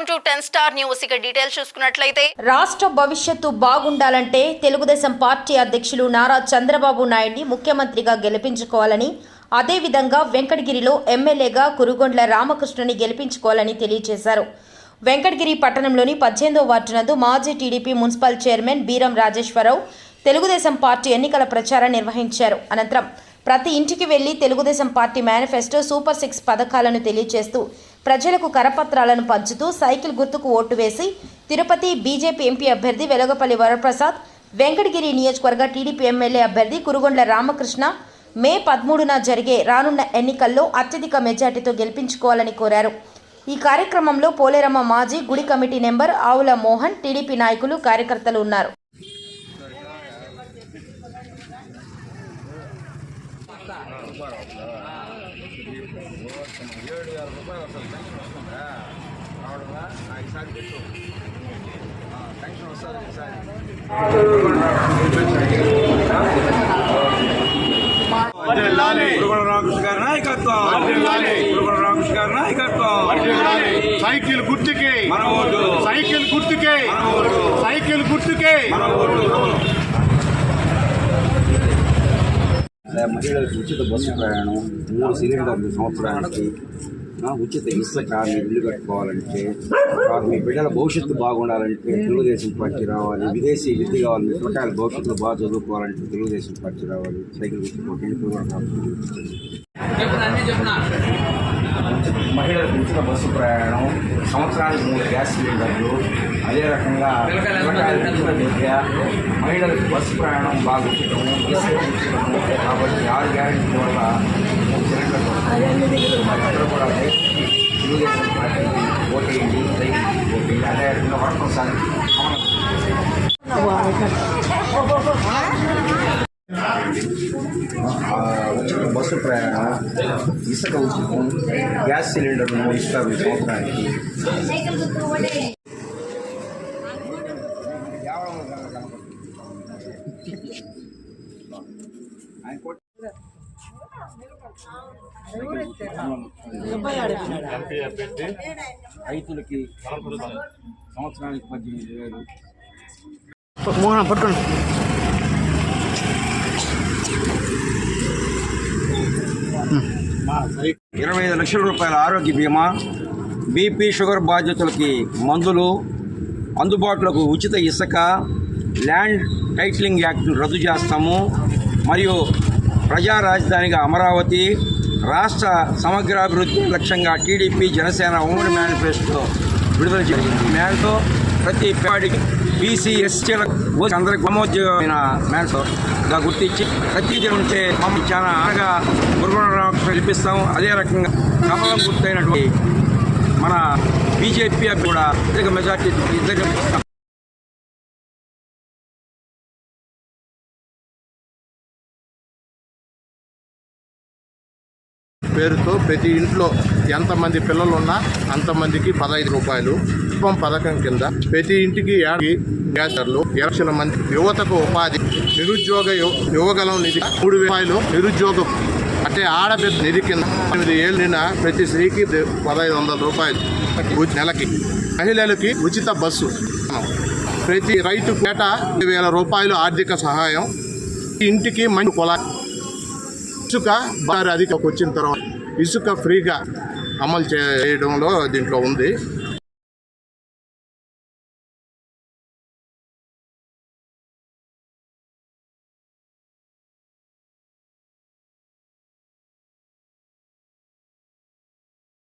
Welcome to 10 star news. ఇక details చూసుకున్నట్లయితే రాష్ట్ర భవిష్యత్తు బాగుండాలంటే తెలుగుదేశం పార్టీ అధ్యక్షులు నారా చంద్రబాబు నాయుడిని ముఖ్యమంత్రిగా గెలిపించుకోవాలని, అదేవిధంగా వెంకటగిరిలో ఎమ్మెల్యేగా కురుగొండ్ల రామకృష్ణని గెలిపించుకోవాలని తెలియజేశారు. వెంకటగిరి పట్టణంలోని 18వ వార్డు నందు మాజీ TDP municipal chairman Beeram Rajeswararao Telugu Desam party ఎన్నికల ప్రచారం నిర్వహించారు. అనంతరం ప్రతి ఇంటికి వెళ్లి తెలుగుదేశం పార్టీ మేనిఫెస్టో సూపర్ 6 పథకాలను తెలియజేస్తూ ప్రజలకు కరపత్రాలను పంచుతూ సైకిల్ గుర్తుకు ఓటు వేసి తిరుపతి బీజేపీ ఎంపీ అభ్యర్థి వెలగపల్లి వరప్రసాద్, వెంకటగిరి నియోజకవర్గ టీడీపీ ఎమ్మెల్యే అభ్యర్థి కురుగొండ్ల రామకృష్ణ మే 13న జరిగే రానున్న ఎన్నికల్లో అత్యధిక మెజార్టీతో గెలిపించుకోవాలని కోరారు. ఈ కార్యక్రమంలో పోలేరమ్మ మాజీ గుడి కమిటీ నెంబర్ ఆవుల మోహన్, టీడీపీ నాయకులు, కార్యకర్తలు ఉన్నారు. సైకిల్ గుర్తుకే సైకిల్ గుర్తుకే సైకిల్ గుర్తుకే. మహిళలకు ఉచిత బస్సు ప్రయాణం, 3 సిలిండర్లు సంవత్సరానికి, ఉచిత ఇసుక ఇల్లు కట్టుకోవాలంటే, మీ బిడ్డల భవిష్యత్తు బాగుండాలంటే తెలుగుదేశం పార్టీ రావాలి. విదేశీ విద్య కావాలి, పిల్లకాయల భవిష్యత్తులో బాగా చదువుకోవాలంటే తెలుగుదేశం పార్టీ రావాలి. సైకిల్ మహిళలకు ఉచిత బస్సు ప్రయాణం, సంవత్సరానికి 3 గ్యాస్ సిలిండర్లు, అదే రకంగా విద్య, మహిళలకు బస్సు ప్రయాణం బాగా ఉచితము, ఉచితము. కాబట్టి 6 గ్యారెంటీ వల్ల సిలిండర్లు అందరూ కూడా తెలుగుదేశం పార్టీకి ఓటేయండి, ఓటేయండి. అదే రకంగా వరప్రసాద్ ఉచిత బస్సు ప్రయాణం, ఇసుక ఉచితం, గ్యాస్ సిలిండర్లు ఇస్తారు సంవత్సరానికి. రైతులకి సంవత్సరానికి 18,000. పట్టుకోండి. 25 లక్షల రూపాయల ఆరోగ్య బీమా, బీపీ షుగర్ బాధితులకి మందులు, అందుబాటులోకి ఉచిత ఇసుక, ల్యాండ్ టైటిలింగ్ యాక్ట్ను రద్దు చేస్తాము. మరియు ప్రజా రాజధానిగా అమరావతి, రాష్ట్ర సమగ్రాభివృద్ధి లక్ష్యంగా టీడీపీ జనసేన ఉమ్మడి మేనిఫెస్టో విడుదల చేసింది. మేరతో ప్రతి పేవాడికి బీసీ ఎస్టీలకు అందరికి సమోద్యోగమైన మేనిఫెస్టోగా గుర్తించి ప్రతి ఉంటే మమ్మల్ని చాలా అనగా గురుగొండ గెలిపిస్తాము. అదే రకంగా కమలం గుర్తైనటువంటి మన బీజేపీ కూడా అధిక మెజార్టీ గెలిపిస్తాం. పేరుతో ప్రతి ఇంట్లో ఎంతమంది పిల్లలు ఉన్నా అంతమందికి 15 రూపాయలు పథకం కింద ప్రతి ఇంటికి గ్యాసర్లు, 2 లక్షల మంది యువతకు ఉపాధి, నిరుద్యోగ యువగలం నిధి 3,000 రూపాయలు, నిరుద్యోగం అంటే ఆడబిడ్డ నిధి కింద 8 ఏళ్ళ ప్రతి స్త్రీకి 1,500 రూపాయలు నెలకి. మహిళలకి ఉచిత బస్సు, ప్రతి రైతు పేట 5,000 రూపాయలు ఆర్థిక సహాయం, ఇంటికి మంచి పొలా, ఇసుక బాగా అధికకు వచ్చిన తర్వాత ఇసుక ఫ్రీగా అమలు చేయడంలో దీంట్లో ఉంది.